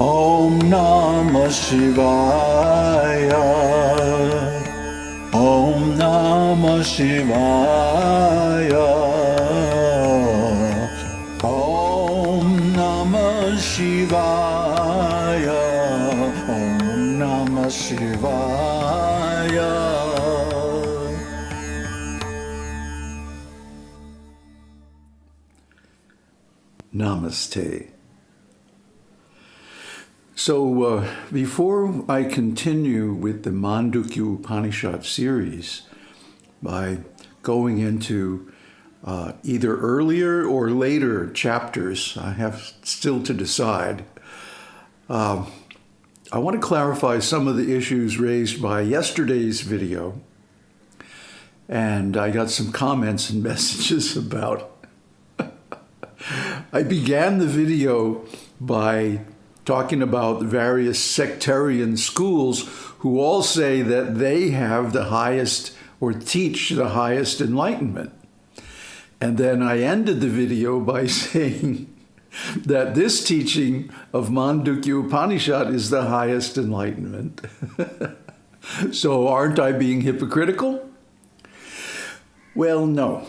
Om Namah Shivaya. Om Namah Shivaya. Om Namah Shivaya. Om Namah Shivaya. Namaste. So before I continue with the Māṇḍūkya Upanishad series by going into either earlier or later chapters, I have still to decide, I want to clarify some of the issues raised by yesterday's video, and I got some comments and messages about. I began the video by talking about various sectarian schools who all say that they have the highest or teach the highest enlightenment. And then I ended the video by saying that this teaching of Māṇḍūkya Upanishad is the highest enlightenment. So aren't I being hypocritical? Well, no.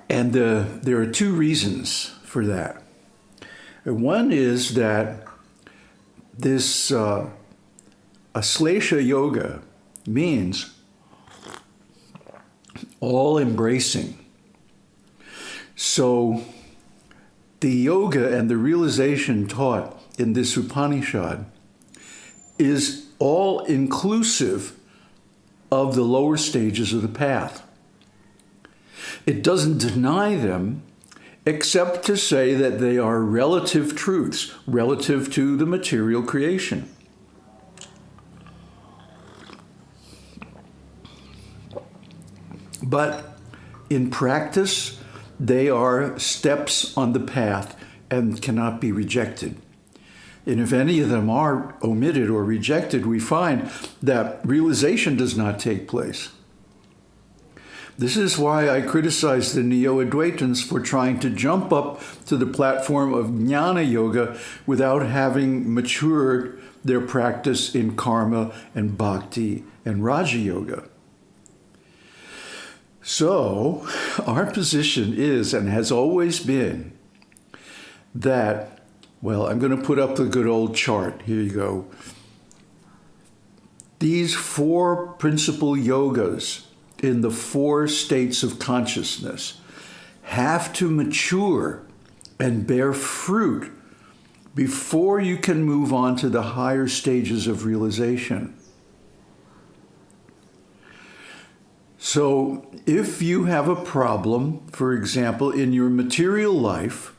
And there are two reasons for that. One is that this Aslesha yoga means all embracing. So the yoga and the realization taught in this Upanishad is all inclusive of the lower stages of the path. It doesn't deny them, except to say that they are relative truths, relative to the material creation. But in practice, they are steps on the path and cannot be rejected. And if any of them are omitted or rejected, we find that realization does not take place. This is why I criticize the Neo-Advaitins for trying to jump up to the platform of Jnana Yoga without having matured their practice in karma and bhakti and Raja Yoga. So our position is and has always been that, well, I'm going to put up the good old chart. Here you go. These four principal yogas in the four states of consciousness have to mature and bear fruit before you can move on to the higher stages of realization. So if you have a problem, for example, in your material life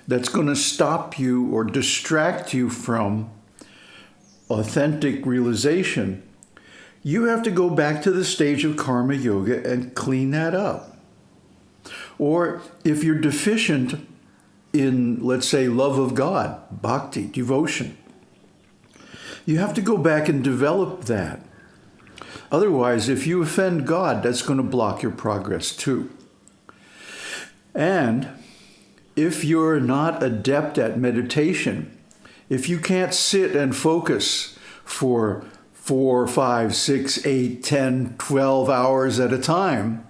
that's going to stop you or distract you from authentic realization, you have to go back to the stage of karma yoga and clean that up. Or if you're deficient in, let's say, love of God, bhakti, devotion, you have to go back and develop that. Otherwise, if you offend God, that's going to block your progress too. And if you're not adept at meditation, if you can't sit and focus for 4, 5, 6, 8, 10, 12 hours at a time,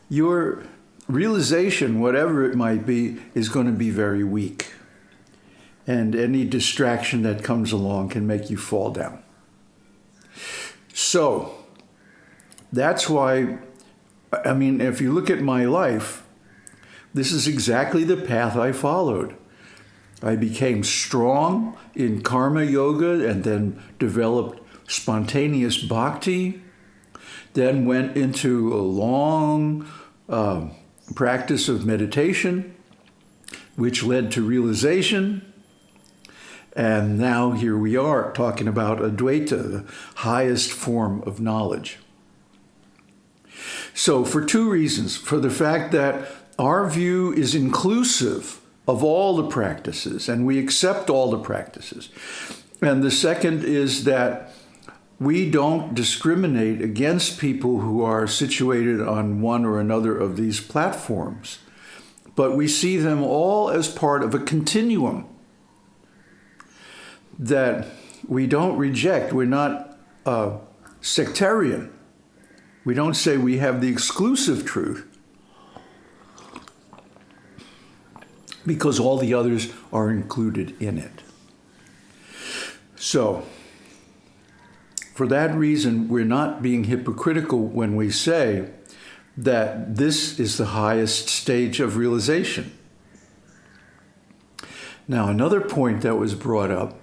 your realization, whatever it might be, is going to be very weak. And any distraction that comes along can make you fall down. So that's why, I mean, if you look at my life, this is exactly the path I followed. I became strong in karma yoga and then developed spontaneous bhakti, then went into a long practice of meditation, which led to realization. And now here we are talking about Advaita, the highest form of knowledge. So for two reasons. For the fact that our view is inclusive of all the practices, and we accept all the practices. And the second is that we don't discriminate against people who are situated on one or another of these platforms, but we see them all as part of a continuum. that we don't reject. We're not sectarian. We don't say we have the exclusive truth because all the others are included in it. So, for that reason, we're not being hypocritical when we say that this is the highest stage of realization. Now, another point that was brought up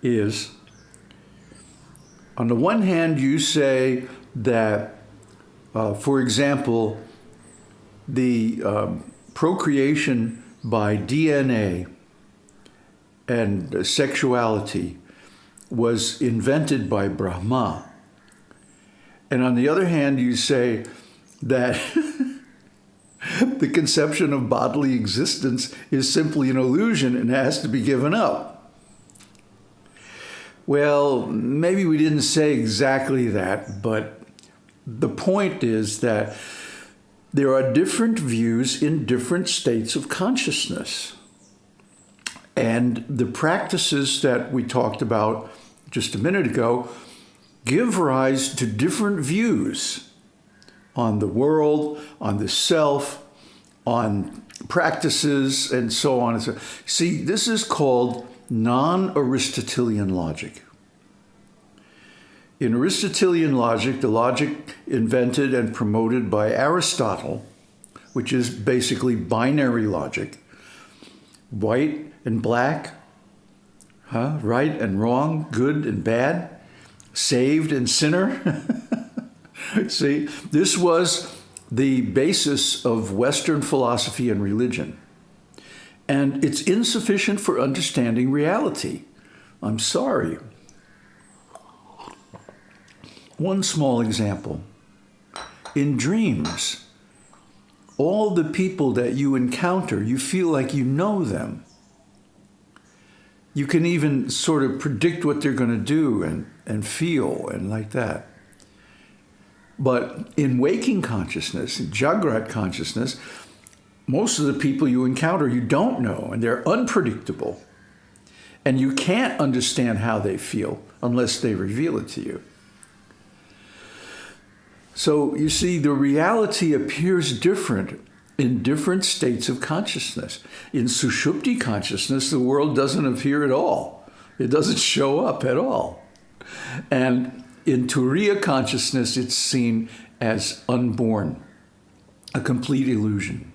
is, on the one hand, you say that, for example, the procreation by DNA and sexuality was invented by Brahma. And on the other hand, you say that the conception of bodily existence is simply an illusion and has to be given up. Well, maybe we didn't say exactly that, but the point is that there are different views in different states of consciousness. And the practices that we talked about just a minute ago give rise to different views on the world, on the self, on practices, and so on and so on. See, this is called non-Aristotelian logic. In Aristotelian logic, the logic invented and promoted by Aristotle, which is basically binary logic, white and black, right and wrong, good and bad, saved and sinner. See, this was the basis of Western philosophy and religion. And it's insufficient for understanding reality. I'm sorry. One small example. In dreams, all the people that you encounter, you feel like you know them. You can even sort of predict what they're going to do and feel and like that. But in waking consciousness, in Jagrat consciousness, most of the people you encounter you don't know, and they're unpredictable. And you can't understand how they feel unless they reveal it to you. So you see, the reality appears different in different states of consciousness. In Sushupti consciousness, the world doesn't appear at all. It doesn't show up at all. And in Turiya consciousness, it's seen as unborn, a complete illusion.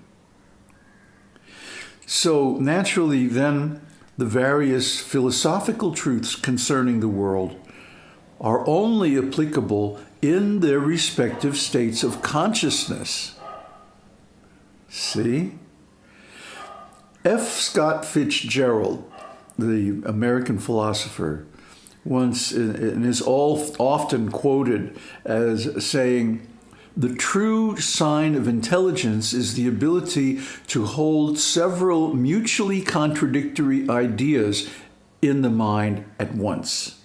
So naturally, then, the various philosophical truths concerning the world are only applicable in their respective states of consciousness. See? F. Scott Fitzgerald, the American philosopher, once and is often quoted as saying, "The true sign of intelligence is the ability to hold several mutually contradictory ideas in the mind at once."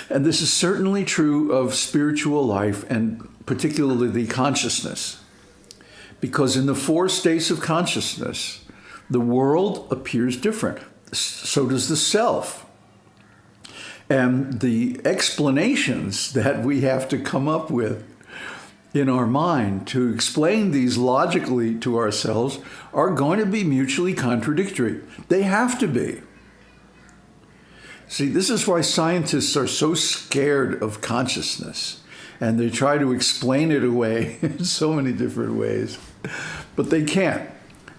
And this is certainly true of spiritual life and particularly the consciousness. Because in the four states of consciousness, the world appears different. So does the self. And the explanations that we have to come up with in our mind to explain these logically to ourselves are going to be mutually contradictory. They have to be. See, this is why scientists are so scared of consciousness, and they try to explain it away in so many different ways. But they can't,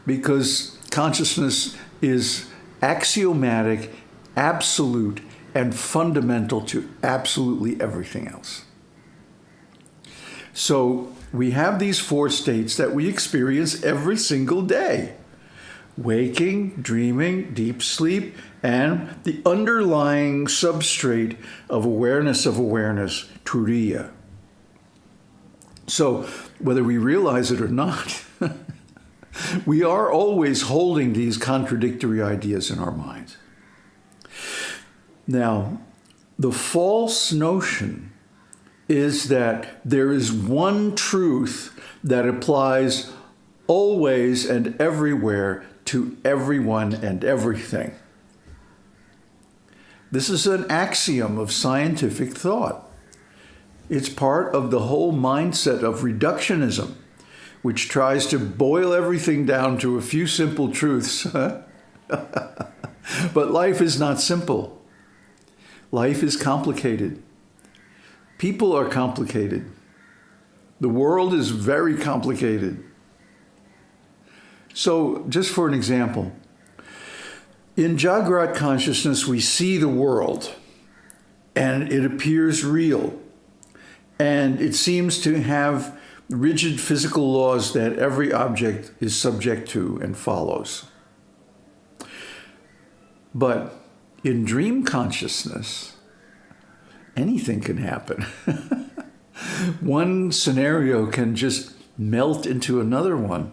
because consciousness is axiomatic, absolute, and fundamental to absolutely everything else. So we have these four states that we experience every single day: waking, dreaming, deep sleep, and the underlying substrate of awareness, turiya. So whether we realize it or not, we are always holding these contradictory ideas in our minds. Now, the false notion is that there is one truth that applies always and everywhere to everyone and everything. This is an axiom of scientific thought. It's part of the whole mindset of reductionism, which tries to boil everything down to a few simple truths. But life is not simple. Life is complicated. People are complicated. The world is very complicated. So, just for an example, in Jagrat consciousness, we see the world, and it appears real, and it seems to have rigid physical laws that every object is subject to and follows. But in dream consciousness, anything can happen. One scenario can just melt into another one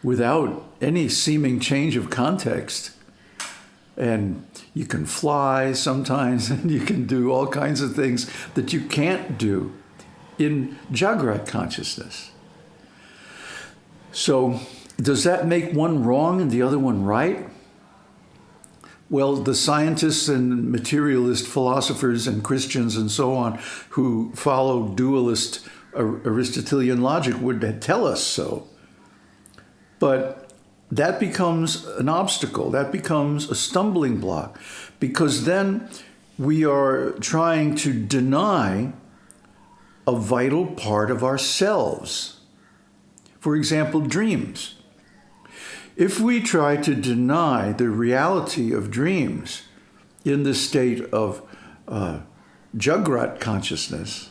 without any seeming change of context. And you can fly sometimes, and you can do all kinds of things that you can't do in Jagrat consciousness. So, does that make one wrong and the other one right? Well, the scientists and materialist philosophers and Christians and so on who follow dualist Aristotelian logic would tell us so. But that becomes an obstacle. That becomes a stumbling block, because then we are trying to deny a vital part of ourselves. For example, dreams. If we try to deny the reality of dreams in the state of Jagrat consciousness,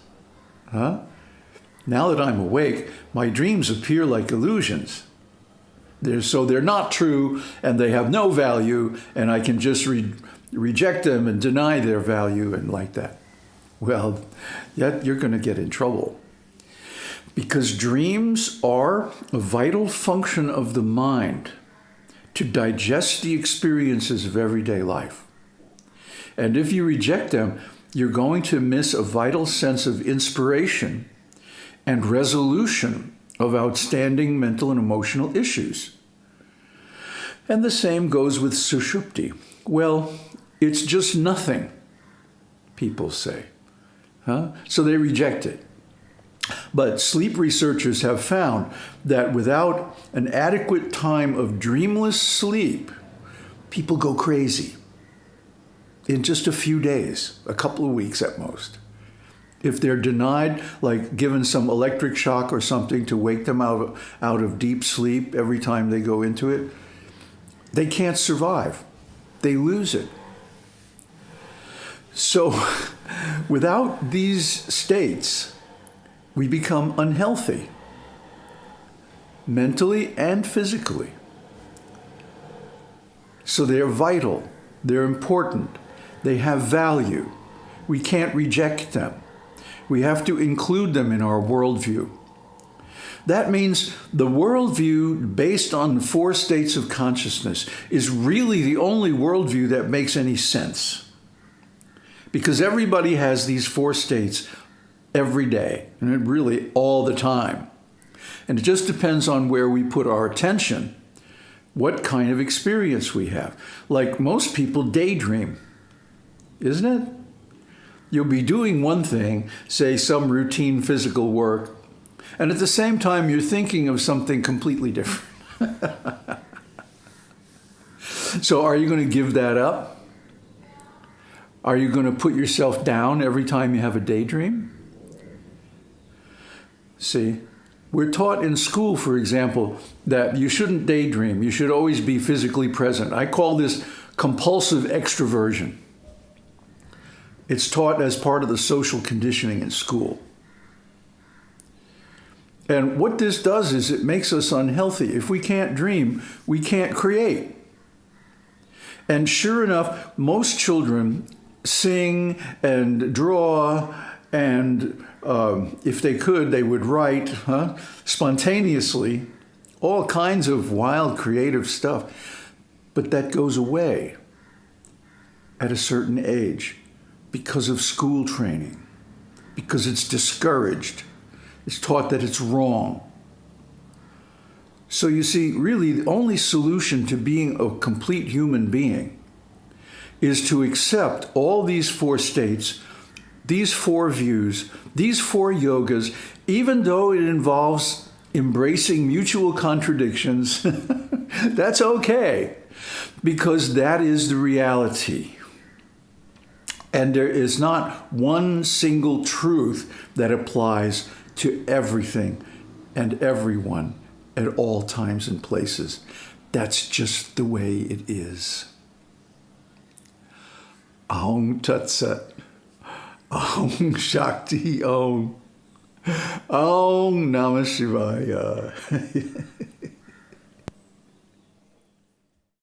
now that I'm awake, my dreams appear like illusions. So they're not true, and they have no value, and I can just reject them and deny their value and like that. Well, yet you're going to get in trouble. Because dreams are a vital function of the mind to digest the experiences of everyday life. And if you reject them, you're going to miss a vital sense of inspiration and resolution of outstanding mental and emotional issues. And the same goes with sushupti. Well, it's just nothing, people say. So they reject it. But sleep researchers have found that without an adequate time of dreamless sleep, people go crazy in just a few days, a couple of weeks at most. If they're denied, like given some electric shock or something to wake them out of deep sleep every time they go into it, they can't survive. They lose it. So without these states, we become unhealthy, mentally and physically. So they're vital, they're important, they have value. We can't reject them. We have to include them in our worldview. That means the worldview based on the 4 states of consciousness is really the only worldview that makes any sense. Because everybody has these 4 states every day, and really all the time. And it just depends on where we put our attention, what kind of experience we have. Like most people daydream, isn't it? You'll be doing one thing, say some routine physical work, and at the same time you're thinking of something completely different. So are you going to give that up? Are you going to put yourself down every time you have a daydream? See, we're taught in school, for example, that you shouldn't daydream. You should always be physically present. I call this compulsive extroversion. It's taught as part of the social conditioning in school. And what this does is it makes us unhealthy. If we can't dream, we can't create. And sure enough, most children sing and draw, and if they could, they would write spontaneously, all kinds of wild, creative stuff. But that goes away at a certain age because of school training, because it's discouraged. It's taught that it's wrong. So you see, really, the only solution to being a complete human being is to accept all these four states, these four views, these four yogas, even though it involves embracing mutual contradictions. That's okay, because that is the reality. And there is not one single truth that applies to everything and everyone at all times and places. That's just the way it is. Aum Tat Sat. Aum Shakti Om. Aum Namah Shivaya.